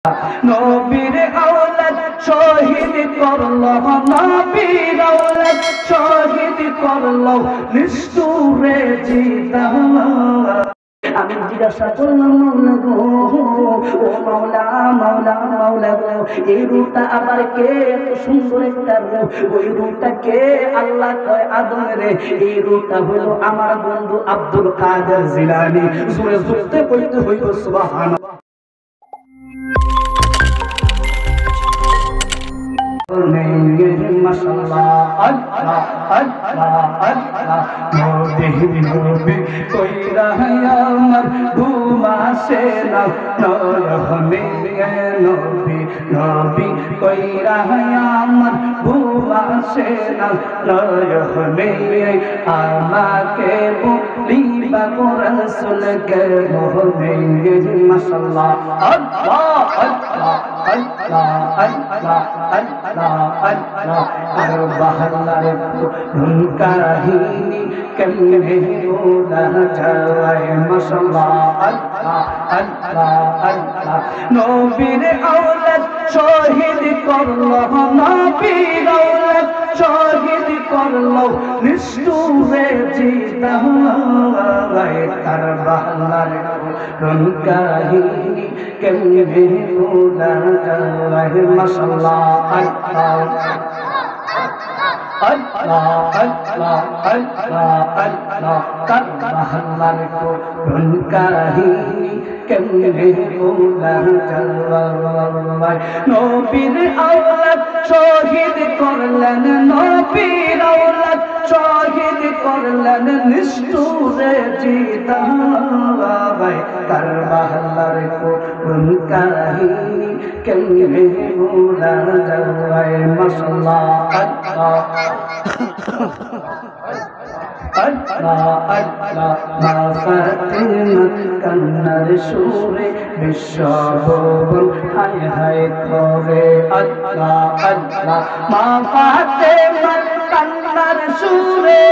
নবীর আওলাদ শহীদ করলো, নবীর আওলাদ শহীদ করলো নিষ্ঠুরে জিদা। আমি জিজ্ঞাসা করলাম মাওলা গো, ও মাওলা মাওলা মাওলা গো, এই রূপটা আবার কে? এত সুন্দর একটা রূপ, ওই রূপটা কে? আল্লাহ কয় আদমের, এই রূপটা হলো আমার বন্ধু আব্দুল কাদের জিলানী। জোরে জোরে বলতে হইল সুবহানাল্লাহ। মাশাআল্লাহ আল্লাহ আল্লাহ আল্লাহ। নবী নবী কইরা আমার ঘুম আসে না নয়নে, নবী নবী কইরা আমার ঘুম আসে না নয়নে। আমাকে বলিবা রাসূল কে মোহনে। মাশাআল্লাহ আল্লাহ আল্লাহ আল্লাহ আল্লাহ আল্লাহ আল্লাহ। আর বাহালার কাহিনী কেমনে বলা যায়। মাশাআল্লাহ আল্লাহ আল্লাহ আল্লাহ। নবীর আওলাদ শহীদ করলো, নবীর আওলাদ শহীদ করলো নিষ্ঠুরে জিদা। কারবালার কাহিনী কেমনে বলা যায়। মাশাআল্লাহ আল্লাহ আল্লাহ আল্লাহ আল্লাহ আল্লাহ। কারবালার কাহিনী কেমনে বলা যায়। নবীর আওলাদ শহীদ করলেন, নবীর আওলাদ শহীদ করলেন নিষ্ঠুরে জিদা। কারবালার কাহিনী কেমনে বলা যায়। মাশাআল্লাহ আল্লাহ আল্লাহ আল্লাহ। মা ফাতেমা কান্নার সুরে বিশ্ব ভুবন হায় হায় করে। আল্লাহ আল্লাহ। মা ফাতেমা কান্নার সুরে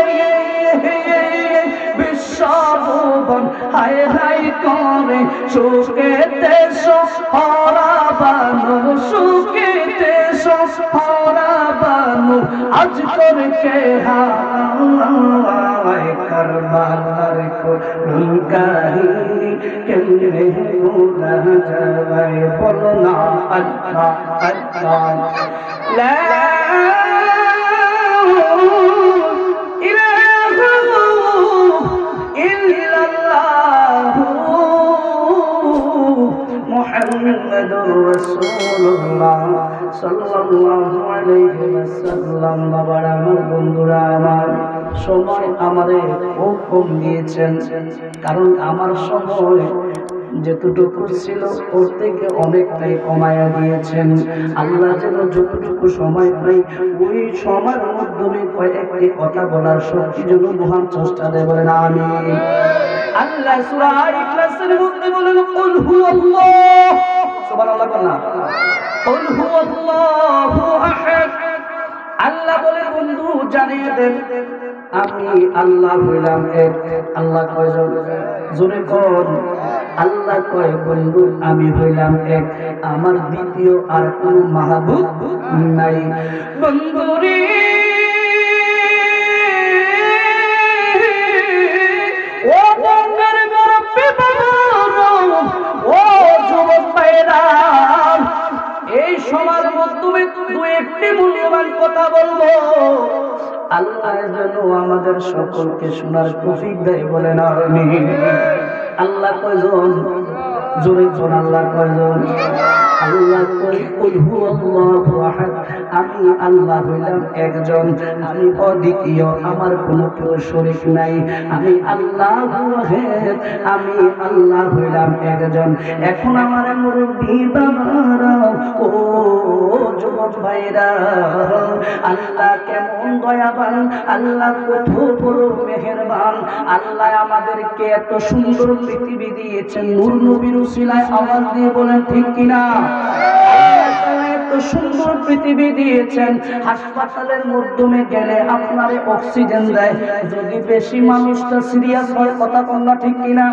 বিশ্ব ভুবন হায় হায় করে। সুখেতে সহারাবানু, সুখেতে সহারাবানু আজ করে কে হায়। কারবালার কাহিনী কেমনে বলা যায়। বলো না আল্লাহ আল্লাহ। লা মুহাম্মাদুর রাসূলুল্লাহ সাল্লাল্লাহু আলাইহি ওয়াসাল্লাম। বাবারা আমার, বন্ধুরা আমার, সময় আমারে খুব কম দিয়েছেন, কারণ আমার সময় যেটুকু ছিল ওর থেকে অনেকটাই কমায়া দিয়েছেন। আল্লাহ যেন যতটুকু সময় পাই ওই সময়ের মাধ্যমে কয়েকটি কথা বলার শক্তি যেন মহান চেষ্টা দেয়। বলেন আমিন। আল্লাহ সূরা ইখলাসের মধ্যে বলেন কুল হুয়াল্লাহ, সুবহানাল্লাহ বলনা, কুল হুয়াল্লাহু আহাদ। আল্লাহ বলে বন্ধু জানিয়ে দেন আমি আল্লাহ হইলাম এক। আল্লাহ কয়জন? জোরে কোন? আল্লাহ কয় বন্ধু আমি হইলাম এক, আমার দ্বিতীয় আর কোন মাহবুব নাই। বন্ধুরে ও বঙ্গের গর্বে ও যুবক ভাইরা, এই সবার মাধ্যমে দু একটি মূল্যবান কথা বলবো। আল্লাহ যেন আমাদের সকলকে শোনার তৌফিক দেয়। বলেন আমিন। আল্লাহ কয়জন? জোরে কোন আল্লাহ কয়জন? আল্লাহ কয় কুল হুয়াল্লাহু আহাদ, আমি আল্লাহ হইলাম একজন, আমি অদ্বিতীয়, আমার কোনো কেউ শরীক নাই, আমি আল্লাহু ওয়াহিদ, আমি আল্লাহ হইলাম একজন। এখন আমার মুরব্বি বাবারা, ও যুবক ভাইরা, আল্লাহ কেমন দয়াবান, আল্লাহ কত বড় মেহেরবান। আল্লাহ আমাদেরকে এত সুন্দর পৃথিবী দিয়েছেন নূর নবীর উসিলায়। আওয়াজ দিয়ে বলেন ঠিক কিনা? এত সুন্দর পৃথিবী দিয়েছেন, হাসপাতালের মাধ্যমে গেলে আপনারে অক্সিজেন দেয়। যদি বেশি মানুষটা সিরিয়াস হয়, কথা বলনা ঠিক কিনা?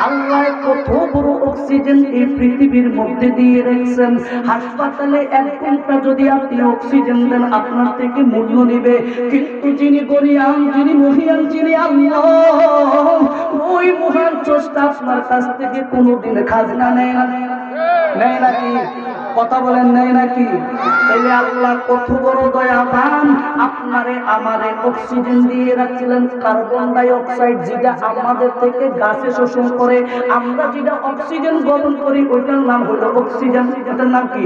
আল্লাহ কত বড় অক্সিজেন এই পৃথিবীর মধ্যে দিয়ে রেখেছেন। হাসপাতালে 1 ঘন্টা যদি আপনি অক্সিজেন দেন, আপনার থেকে মূল্য নিবে। কিন্তু যিনি গরিয়ান, যিনি মহিয়ান, যিনি আল্লাহ, ওই মহান স্রষ্টা আপনার কাছ থেকে কোনোদিন খাজনা নেয় না, নেয় নাকি? কথা বলেন নেয় নাকি? এই আল্লাহ কত বড় দয়াবান, আপনারে আমারে অক্সিজেন দিয়ে রাখছিলেন। কার্বন ডাই অক্সাইড যেটা আমাদের থেকে গাছে শোষণ করে, আমরা যেটা অক্সিজেন গ্রহণ করি ওইটার নাম হলো অক্সিজেন। এটার নাম কি?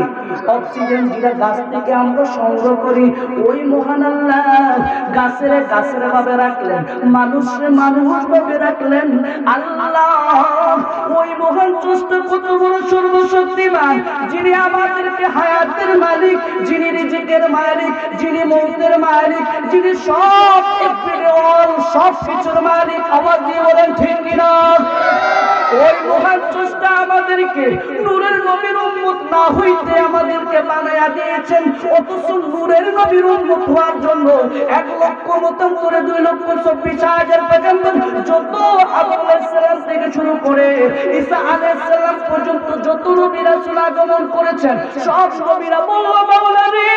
অক্সিজেন। যেটা গাছ থেকে আমরা সংগ্রহ করি, ওই মহান আল্লাহ গাছের ভাবে রাখলেন, মানুষের মানুষ ভাবে রাখলেন। আল্লাহ ওই মহান স্রষ্টা কত বড় সর্বশক্তিমান, যিনি আমাদেরকে হায়াতের মালিক, যিনি রিজিকের মালিক, যিনি মৌতের মালিক, যিনি সব সব কিছুর মালিক। আওয়াজ দিয়ে বলেন ঠিক কিনা? ওই মহান স্রষ্টা আমাদেরকে নূরের নবীর উম্মত না হইতে আমাদেরকে বানায়া দিয়েছেন। অথচ নূরের নবীর উম্মত হওয়ার জন্য 1 লক্ষ মতান্তরে 2,24,000 পর্যন্ত যত আদম আলাইহিস সালাম থেকে শুরু করে ঈসা আলাইহিস সালাম পর্যন্ত যত নবী রাসূল আগমন করেছেন, সব নবীরা বলল মাওলা রে,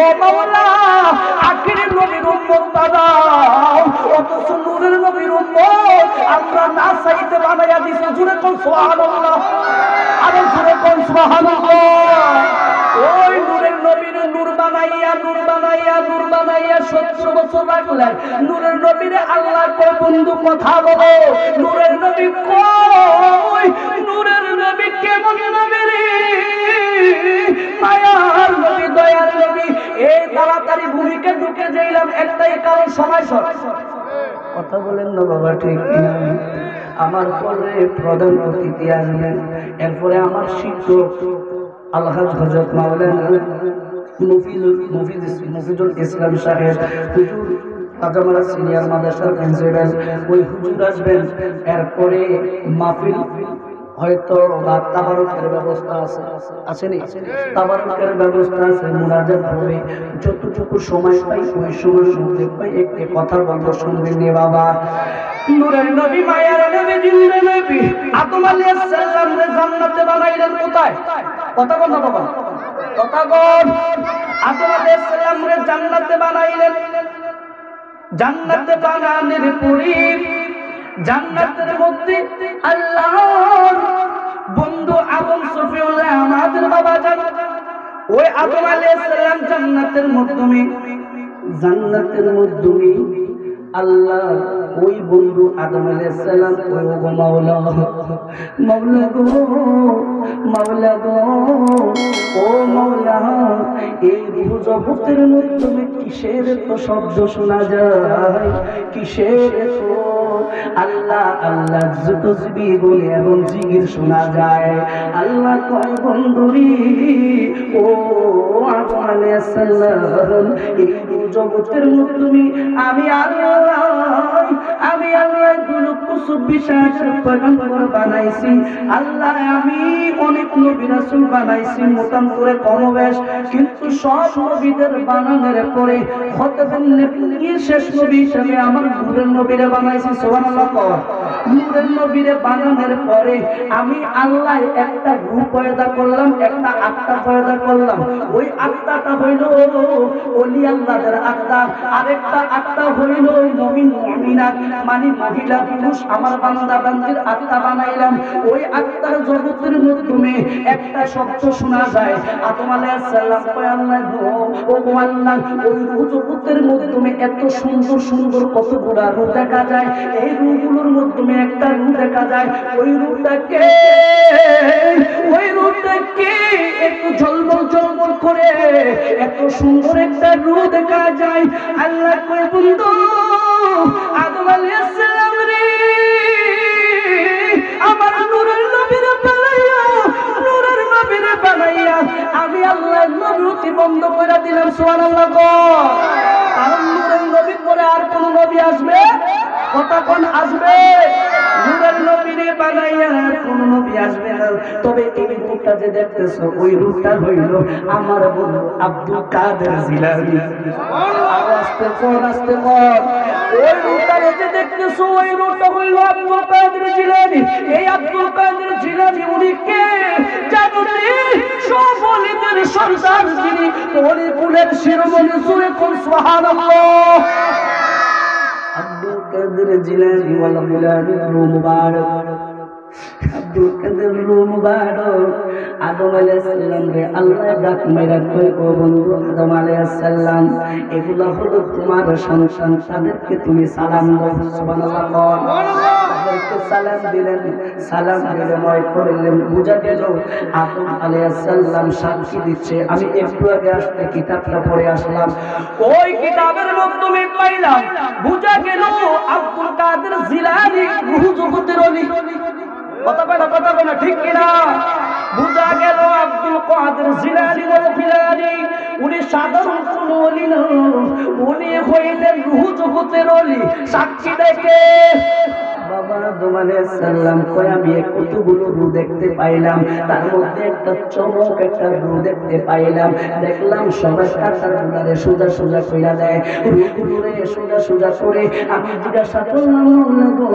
ও মাওলা, আখির নবীর উম্মত বানাও। অথচ নূরের নবীর উম্মত আমরা না চাইতে বানায়া দিয়েছে। জোরে কোন সুবহানাল্লাহ, আরো জোরে কোন সুবহানাল্লাহ। ওই নূরের নবীর নূর বানাইয়া 70 বছর রাখলেন। নূরের নবীরে আল্লাহ কয় বন্ধু কথা বলো, নূরের নবী কই, নূরের নবী কেমন নবী রে, মায়ার নবী, দয়ার নবী। এই তাড়াতাড়ি ভূমিকে ঢুকে যাইলাম একটাই কারণ, সময় শর্ট। কথা বলেন না বাবা ঠিক কিনা? আমার পরে প্রধান অতিথি আসবেন, এরপরে আমার শিক্ষক আলহাজ হযরত মাওলানা মুফিদুল ইসলাম সাহেব হুজুর, আজমারা সিনিয়র মাদ্রাসার প্রিন্সিপাল, ওই হুজুর আসবেন। এরপরে মাহফিল হয়তো তাবারুকের ব্যবস্থা আসেনি, তাবারুকের ব্যবস্থা আছে, মুনাজাত হবে। যতটুকু সময় পাই ওই সময়ের মধ্যে পাই একটি কথা বলবো, শুনবেন নি বাবা? নূরের নবী, মায়ার নবী, জিন্দের নবী আদম আলাইহিস সালাম রে জান্নাতে বানাইলেন কোথায়? কথা বল না বাবা, কথা বল। আদম আলাইহিস সালাম রে জান্নাতে বানাইলেন। জান্নাতে বানানোর পরে জান্নাতের মধ্যে আল্লাহর বন্ধু আদম সফিউল্লাহ আমাদের বাবা জান, ওই আদম আলাইহিস সালাম জান্নাতের মাধ্যমে আল্লাহ ওই বন্ধু আদম আলাইহিস সালাম ওই গো মাওলা, মাওলা গো, মাওলা গো, ও মাওলা, এই রূহ জগতের মাধ্যমে কিসের তো শব্দ শোনা যায়, কিসের তো আল্লাহ আল্লাহ তসবিহ বলে এবং জিকির শোনা যায়। আল্লাহ কয় বন্ধুরি, ও আদম আলাইহিস সালাম, এই রূহ জগতের মাধ্যমে আমি আল্লাহ 2,24,000 পয়গম্বর বানাইছি। আল্লাহ আমি অনেক নবী রাসূল বানাইছি, মতান্তরে কমবেশ, কিন্তু সব নবীদের বানানোর পরে খতমুন নবী শেষ নবী হিসেবে আমার নূরের নবীরে বানাইছি। সুবহানাল্লাহ। নূরের নবীরে বানানোর পরে আমি আল্লাহ একটা রূহ পয়দা করলাম, একটা আত্মা পয়দা করলাম। ওই আত্মাটা হইল ওলি আল্লাহদের আত্মা, আরেকটা আত্মা হইল মুমিন মুমিনাত মানে মহিলা পুরুষ আমার বান্দা বান্দির আত্মা বানাইলাম। ওই আত্মার জগতের মাধ্যমে একটা শব্দ শোনা যায়, আদম আলাইহিস সালাম কয় আল্লাহ গো, ও আল্লাহ, ওই রূহ জগতের মাধ্যমে এত সুন্দর সুন্দর কতগুলা রূহ দেখা যায়। এই রূহগুলোর মাধ্যমে একটা রূহ দেখা যায়, ওই রূহটাকে একটু ঝলমল ঝলমল করে এত সুন্দর একটা রূহ দেখা যায়। আল্লাহ কয় বন্ধু আদম আলাইহিস সালাম রে, আমার নূরের নবীরে বানাইয়া, নূরের নবীরে বানাইয়া আমি আল্লাহ নবুয়তি বন্ধ করে দিলাম। সুবহানাল্লাহ। কারণ নূরের নবীর পরে আর কোন নবী আসবে কতক্ষণ আসবে? নূরের নবীরে বানাইয়া কোন নবী আসবে না। তবে এই রূপটা যে দেখতেছো ওই রূপটা হইল আমার বন্ধু আব্দুল কাদের জিলানী। আস্তে কর আস্তে কর। ওই রূপটা যে দেখতেছো ওই রূপটা হইল আব্দুল কাদের জিলানী। এই আব্দুল কাদের জিলানী উনি কে জানো? সব ওলিদের সর্দার যিনি, ওলি কুলের শিরোমণি। জোরে কোন সুবহানাল্লাহ। আব্দুল কাদের জিলানী ওয়ালা মিলানি মুবারক। আব্দুল কাদের মুবারক আদম আলাইহিস সালাম রে আল্লাহ ডাক মেরা কই, ও বন্ধু আদম আলাইহিস সালাম, এগুলা হলো তোমার সন্তান, তাদেরকে তুমি সালাম দাও। সুবহানাল্লাহ বল। তাদেরকে সালাম দিলেন, সালাম দিলে ময় করলেন, বুঝা গেল আদম আলাইহিস সালাম সাক্ষী দিচ্ছে। আমি একটু আগে আসতে কিতাবটা পড়ে আসলাম, ওই কিতাবের মাধ্যমে পাইলাম বুঝা গেল আব্দুল কাদের জিলানী রূহ জগতের ওলি। কথা কয় না ঠিক কিনা? বুঝা গেল আব্দুল কাদের জিলানী ওলি, উনি সাধারণ কোন ওলি না, উনি হইলেন রূহ জগতের ওলি। সাক্ষী দেখে বাবা আদম আলাইহিস সালাম কয় আমি কতগুলো রূহ দেখতে পাইলাম, তার মধ্যে একটা চমক, একটা রূহ দেখতে পাইলাম। দেখলাম সবাই কাটার গুনারে সোজা সোজা কইরা দেয়, রূহগুলোরে সোজা সোজা করে আমি জিজ্ঞাসা করলাম,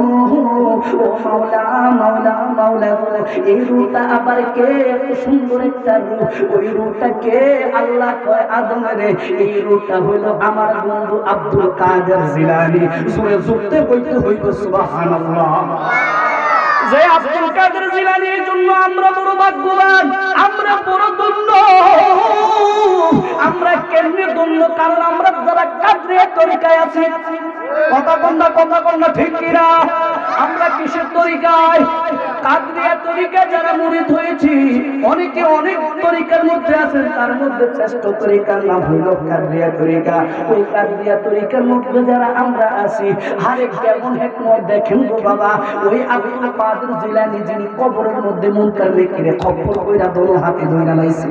ও মাওলা মাওলা মাওলা গো, এই রূহটা আবার কে? এত সুন্দর একটা রূহ, ওই রূহটা কে? আল্লাহ কয় আদম রে, এই রূহটা হইল আমার বন্ধু আব্দুল কাদের জিলানী। সুরে যুক্তে কইতে হইল সুবহানাল্লাহ। যে আব্দুল কাদের জিলানীর জন্য আমরা বড় ভাগ্যবান, আমরা বড় ধন্য। আমরা কেমনে ধন্য? কারণ আমরা যারা কাদরিয়া তরিকায় আছি। কথা কন্যা ঠিক কিনা? আমরা কিসের তরিকায়? কাদরিয়া তরিকায় যারা মুরিদ হয়েছি, অনেকে অনেক তরিকার মধ্যে আছেন, তার মধ্যে শ্রেষ্ঠ তরিকার নাম হইল কাদরিয়া তরিকা। ওই কাদরিয়া তরিকার মধ্যে যারা আমরা আছি, আরে কেমন হিকমত দেখেন গো বাবা। ওই আব্দুল কাদের জিলানী যিনি কবরের মধ্যে মুনকার নেকিরে খপ্পর কইরা দোনো হাতে ধইরা লাইছে।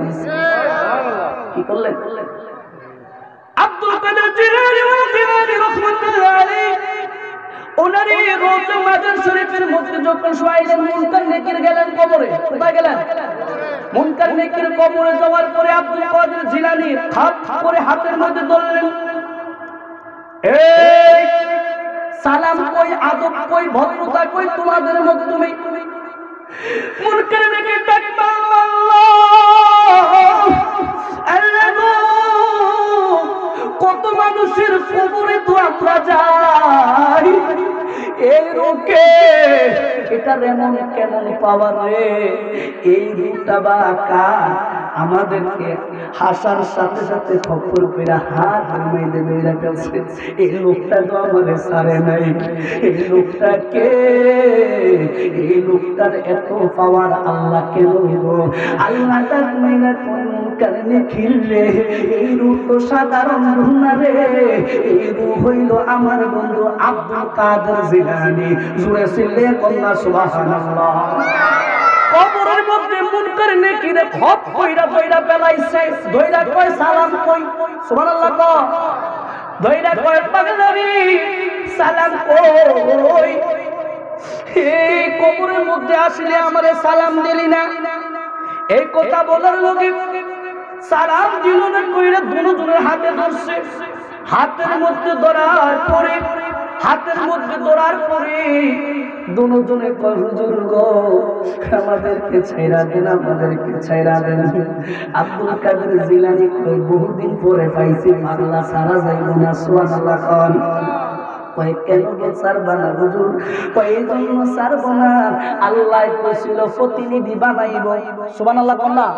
কি করলেন? আব্দুল কাদের জিলানী রাহমাতুল্লাহ আলাইহি ওনারে রওজা মাজার শরীফের মধ্যে যখন শুয়াইলেন, মুনকার নেকির গেলেন কবরে। কোথায় গেলেন? মুনকার নেকির কবরে যাওয়ার পরে আব্দুল কাদের জিলানী হাত করে হাতের মধ্যে ধরলেন, এই সালাম কই, আদব কই, ভদ্রতা কই তোমাদের মধ্যে? তুমি মুনকার নেকির ডাকবা, আল্লাহ কত মানুষের কবরে তো আমরা যাই, এই রূপকে এটা এমন কেমন পাওয়ার রে? এই রূপটা বা কার? আমাদেরকে হাসার সাথে সাথে খপ্পর করে হাত মেয়েদে মেয়েরা ফেলছে। এই লোকটা তো আমাদের সারে নাই। এই লোকটা কে? এই লোকটার এত পাওয়ার আল্লাহ কে রইব? আল্লাহ তার মেয়েরা কোন কারণে খিললে? এই রূপ তো সাধারণ রূপ না রে, এই রূপ হইল আমার বন্ধু আব্দুল কাদের জিলানী। জুড়ে ছিলে কন্যা সুবহানাল্লাহ। কবরের মধ্যে মুনকার নেকিরে খপ কইরা কইরা পেলাইছে, ধইরা কয় সালাম কই। সুবহানাল্লাহ কও। ধইরা কয় পাগলামি সালাম কই। এই কবরের মধ্যে আসলে আমারে সালাম দিলি না? এই কথা বলার লগে সালাম দিল না কইরা দুজনের হাতে ধরছে। হাতের মধ্যে ধরার পরে দুজনে কয়, হুজুর গো আমাদেরকে ছাইরা দেন, আমাদেরকে ছাইরা দেন। আব্দুল কাদের জিলানী কই, বহুদিন পরে পাইছি, পাগলা সারা যাইব না। সুবহানাল্লাহ কোন। কয় কেন গো সারবা না হুজুর? কয় এই জন্য সারব না, আল্লাহ কইছিল প্রতিনিধি বানাইব। সুবহানাল্লাহ কোন না?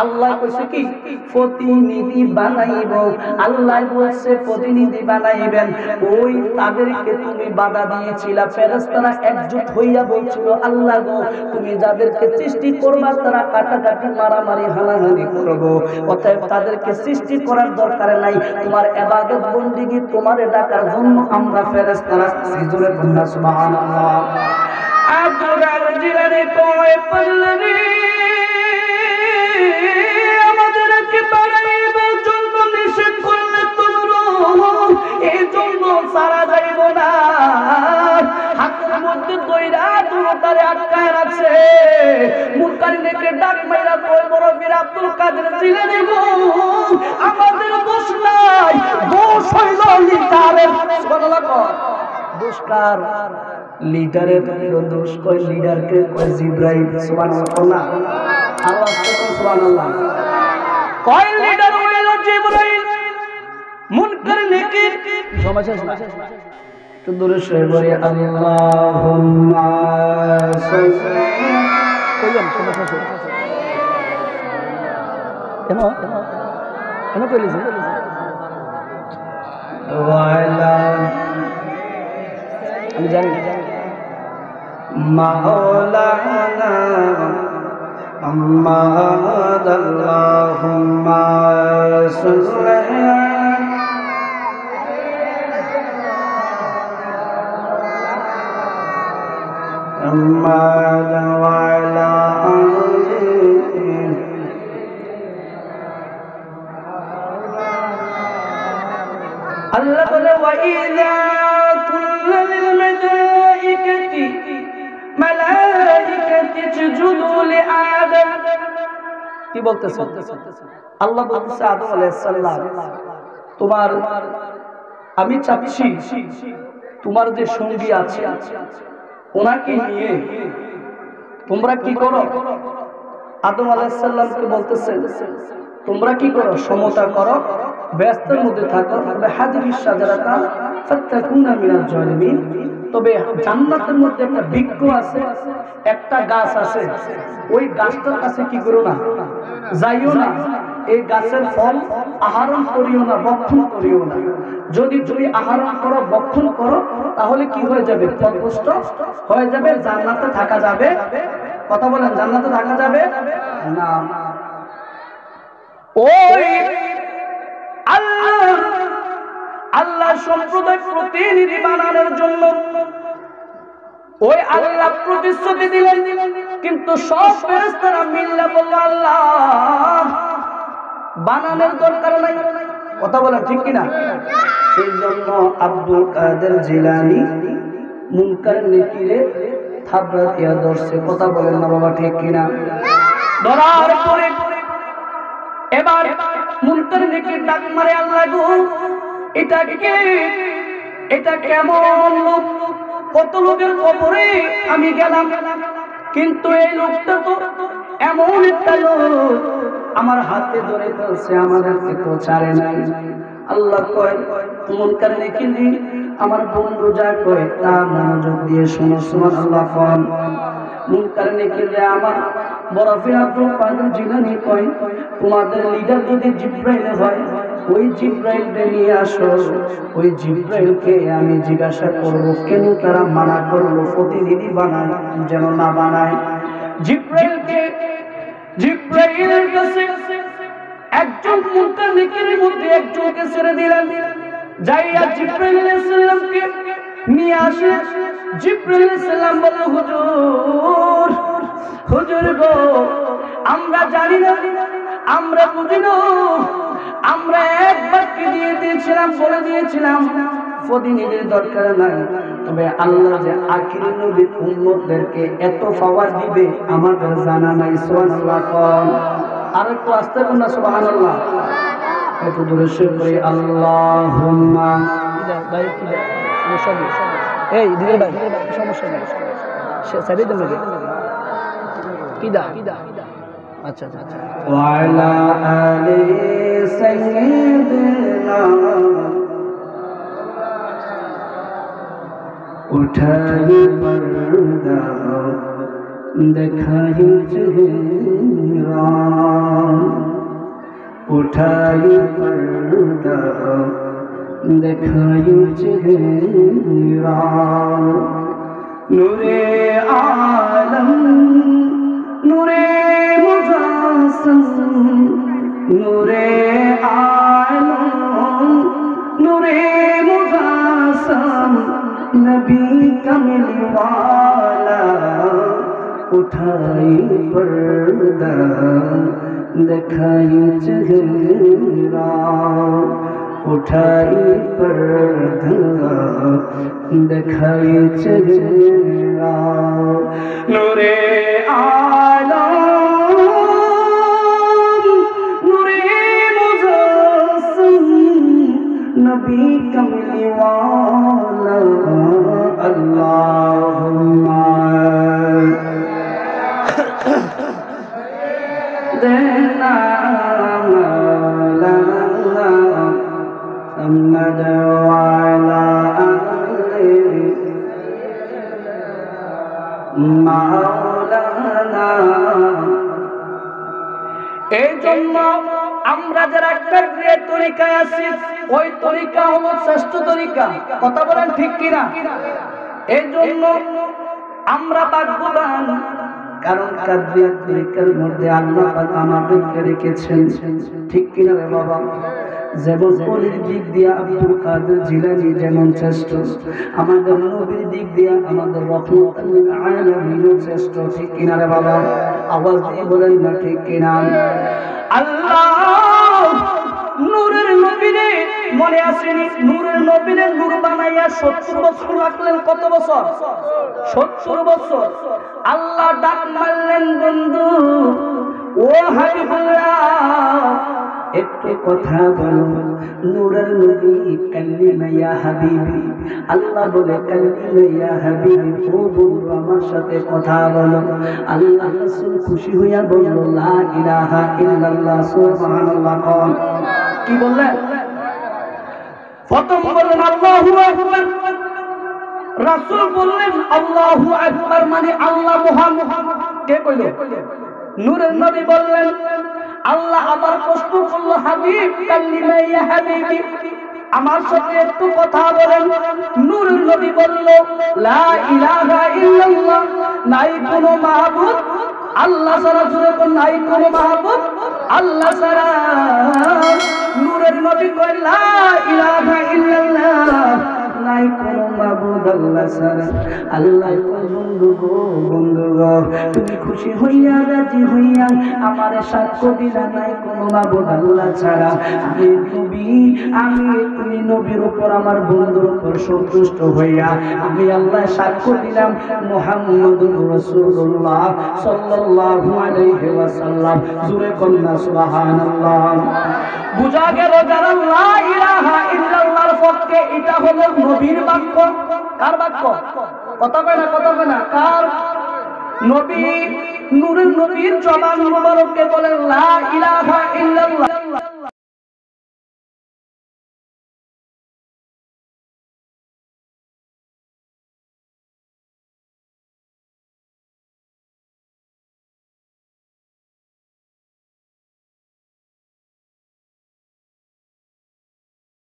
আল্লাহ কইছে কি? প্রতিনিধি বানাইব। আল্লাহ বলছে প্রতিনিধি বানাইবেন। ওই তাদেরকে তুমি বাধা দিয়েছিলা, ফেরেশতারা একজোট হইয়া বলছিল, আল্লাহ গো তুমি যাদেরকে সৃষ্টি করবা তারা কাটাকাটি মারামারি হানাহানি করব, অতএব তাদেরকে সৃষ্টি করার দরকার নাই। তোমার ইবাদত বندگی তোমারে ডাকার জন্য আমরা ফেরেশতারা সিজদে কন্যা সুবহানাল্লাহ। আব্দুল কাদের জিলানী কয়, পাগলামি আমাদেরকে বানাইবার জন্য নিষেধ করলে তোমরা এই জন্য সারা যাইব না। কই বড় পীর আব্দুল কাদের জিলানী গো আমাদের দোষ নাই, দোষ হইল লিডারের। সুবহানাল্লাহ কয় দোষ কার? লিডারের দোষ। কয় লিডারকে কয় জিবরাইল। সুবহানাল্লাহ আল্লাহ সুবহানাল্লাহ কয় লিডার হইল জিবরাইল। মুনকার নেকির সমস্যা তো দূরে সরে বলে আল্লাহুম্মা সাল্লি কইলাম সমস্যা কেন কেন কইলিস ওয়ালা আমি জানি মাওলানা মুহাম্মদ আল্লাহুম্মা সাল্লি محمد وعلى آله الله بولے وَإِذَا قُلْنَا لِلْمَلَائِكَةِ مَلَائِكَةِ اسْجُدُوا لِآدَمَ কি বলতেছে আল্লাহ বলতেছে আদম আলাইহিস সালাম তোমার আমি চাচ্ছি তোমার যে সঙ্গী আছে ওনাকে নিয়ে তোমরা কি করো? আদম আলাইহিস সালামকে বলতেছে তোমরা কি করো? সমতা করো, ব্যস্তের মধ্যে থাকো, তবে হাদিস শাজারাতা ফাতাকুনা মিনাল জালিমিন। তবে জান্নাতের মধ্যে একটা বৃক্ষ আছে, একটা গাছ আছে, ওই গাছটার কাছে কি করো না, যাইও না। এই গাছের ফল আহরণ করিও না, ভক্ষণ করিও না। যদি তুমি আহরণ করো, ভক্ষণ করো, তাহলে কি হয়ে যাবে? পথভ্রষ্ট হয়ে যাবে, জান্নাতে থাকা যাবে। কথা বলেন, জান্নাতে থাকা যাবে না। ওই আল্লাহ সম্প্রদায় প্রতিনিধি বানানোর জন্য ওই আল্লাহ প্রতিশ্রুতি দিলেন, কিন্তু সব ফেরেশতারা মিল্লা বলল আল্লাহ বানানোর দরকার নাই। কথা বলেন ঠিক কিনা? এই জন্য আব্দুল কাদের জিলানী মুনকার নেকিরে থাবড়া দিয়া ধরছে। কথা বলেন না বাবা ঠিক কিনা? ধরার পরে এবার মুনকার নেকির ডাক মারে আল্লাহ গো এটা কে? এটা কেমন লোক? কত লোকের কবরে আমি গেলাম, কিন্তু এই লোকটা তো এমন একটা লোক আমার হাতে ধরে ফেলছে, আমাদেরকে তো ছাড়ে নাই। আল্লাহ কয় মুনকার নেকির আমার বন্ধু যা কয় তা মনোযোগ দিয়ে শোনো। সুবহানাল্লাহ কন মুনকার নেকির আমার বড় পীর আব্দুল কাদের জিলানী কয় তোমাদের লিডার যদি জিবরাইল হয়, ওই জিবরাইলকে নিয়ে আসো। ওই জিবরাইলকে আমি জিজ্ঞাসা করব কেন তারা মানা করলো প্রতিনিধি বানায়, যেন না বানায়। জিবরাইলের কাছে একজন মুনকার নেকির মধ্যে একজনকে ছেড়ে দিলেন, যাইয়া জিবরাইল আলাইহিস সালামকে নিয়ে আসে। জিবরাইল আলাইহিস সালাম বলল হুজুর হুজুর গো আমরা জানি না, আমরা বুঝি না, আমরা একবার কি দিয়ে দিয়েছিলাম, বলে দিয়েছিলাম প্রতিনিধির দরকার নাই। তবে আল্লাহ যে আখিরি নবীর উম্মতদেরকে এত পাওয়ার দিবে আমাদের জানা নাই। সুবহানাল্লাহ কোন আর একটু আস্তে কোন সুবহানাল্লাহ একটু দূরে শুয়ে পড়ি আল্লাহুম্মা ভাই কি সমস্যা নেই, এই দিদের ভাই সমস্যা নেই, সাইডে দেন নাকি কিদা আচ্ছা আচ্ছা আচ্ছা ওয়ালা আলি সাইয়্যিদিনা উঠাই পর্দা দেখাই চেহারা, উঠাই পর্দা দেখাই চেহারা, নূরে আলম নূরে মুজাসসাম, নূরে আলম নূরে মুজাসসাম, নবী কামিল ওয়ালা উঠাই পর্দা দেখাই চেহারা, উঠাই পর্দা দেখাই চেহারা, নূরে আলম নবী কামলিওয়ালা আল্লাহুম্মা দেনা মাওলানা মুহাম্মদ ওয়া আলা আলি মাওলানা। এই জন্য আমরা যারা একটা তরিকায় আছি ওই তরিকা হলো শ্রেষ্ঠ তরিকা। কথা বলেন ঠিক কিনা? এই জন্য আমরা ভাগ্যবান, কারণ কাদরিয়া তরিকার মধ্যে আল্লাহ পাক আমাদেরকে রেখেছেন। ঠিক কিনা রে বাবা? যেমন ওলির দিক দিয়ে আব্দুল কাদের জিলানী যেমন শ্রেষ্ঠ, আমাদের নবীর দিক দিয়ে আমাদের রহমতুল আলামিন শ্রেষ্ঠ। ঠিক কিনা রে বাবা? আওয়াজ দিয়ে বলেন না ঠিক কিনা? আল্লাহ নূরের নবীরে মনে আসেনি, নূরের নবীরে নূর বানাইয়া 70 বছর রাখলেন। কত বছর? 70 বছর। আল্লাহ ডাক মারলেন, বন্ধু ও হাবিবুল্লাহ একটু কথা বলো। নূরের নবী কাল্লিমা ইয়া হাবিবি, আল্লাহ বলে কাল্লিমা ইয়া হাবিবি, ও বন্ধু আমার সাথে কথা বলো। আল্লাহ রাসূল খুশি হইয়া বলল লা ইলাহা ইল্লাল্লাহ সুবহানাল্লাহ। কোন কি বললেন? প্রথম বললেন আল্লাহু আকবার, রাসূল বললেন আল্লাহু আকবার মানে আল্লাহ মহান। কে কইল? নূরের নবী বললেন। আল্লাহ আবার প্রশ্ন করলো, হাবিব কাল্লিমা ইয়া হাবিবি, আমার সাথে একটু কথা বলেন। নূরের নবী বলল লা ইলাহা ইল্লাল্লাহ, নাই কোনো মাবুদ আল্লাহ ছাড়া। জোরে কোন নাই কোনো মাবুদ আল্লাহ ছাড়া। নূরের নবী কয় লা ইলাহা ইল্লাল্লাহ, নাই কোনো মাবুদ আল্লাহ ছাড়া। আল্লাহ কয় বন্ধু গো, বন্ধু গো তুমি খুশি হইয়া রাজি হইয়া আমারে সাক্ষ্য দিলা নাই কোনো মাবুদ আল্লাহ ছাড়া। আমি নবী, আমি তুমি নবীর উপর আমার বন্ধুর উপর সন্তুষ্ট হইয়া আমি আল্লাহ সাক্ষ্য দিলাম মুহাম্মদুর রাসূলুল্লাহ সাল্লাল্লাহু আলাইহি ওয়াসাল্লাম। জোরে কন্না সুবহানাল্লাহ। বুঝা গেল যারা লা ইলাহা ইল্লাল্লাহর পক্ষে, এটা হলো নবীর বাক্য। কার বাক্য? কথা কয় না, কথা কয় না। কার? নবী। নূরের নবীর জবান মুবারকে বলেন লা ইলাহা ইল্লাল্লাহ।